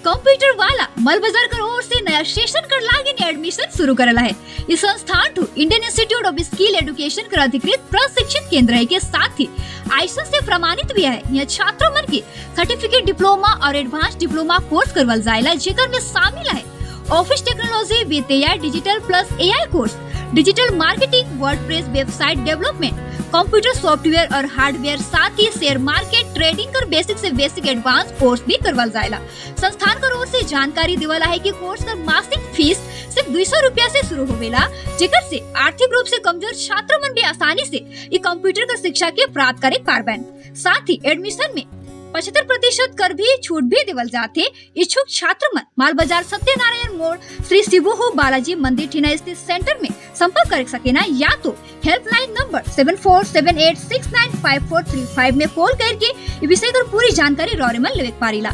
Computer वाला मल बाजार कर ओर से नया सेशन कर लागे ने एडमिशन शुरू करला है। इस संस्थान ठू Indian institute of skill education कर अधिकृत प्रशिक्षित केंद्र है के साथ ही आईएसओ से प्रमाणित भी है। यह छात्रों मन की सर्टिफिकेट डिप्लोमा और एडवांस डिप्लोमा कोर्स करवल जायला, जेकर में शामिल है office technology with AI, digital plus AI course, digital marketing, WordPress website development, computer software और हार्डवेयर, साथ ही शेयर मार्केट ट्रेडिंग कर बेसिक से बेसिक एडवांस कोर्स भी करवल जाएला। संस्थान की ओर से जानकारी देवला है कि कोर्स का मासिक फीस सिर्फ 200 रुपया से शुरू होवेला, जेकर से आर्थिक रूप से कमजोर छात्र मन भी आसानी से ये कंप्यूटर का शिक्षा के प्राप्त करे पारबेन। साथ ही एडमिशन में 75% कर भी छूट भी देवल जाते। इच्छुक छात्र मन माल बाजार सत्यनारायण मोड़ श्री शिवोहो बालाजी मंदिर ठीना स्थित सेंटर में संपर्क कर सकेना, या तो हेल्पलाइन नंबर 7478695435 में कॉल करके विषय कर पूरी जानकारी रौरेमल लेवे पारीला।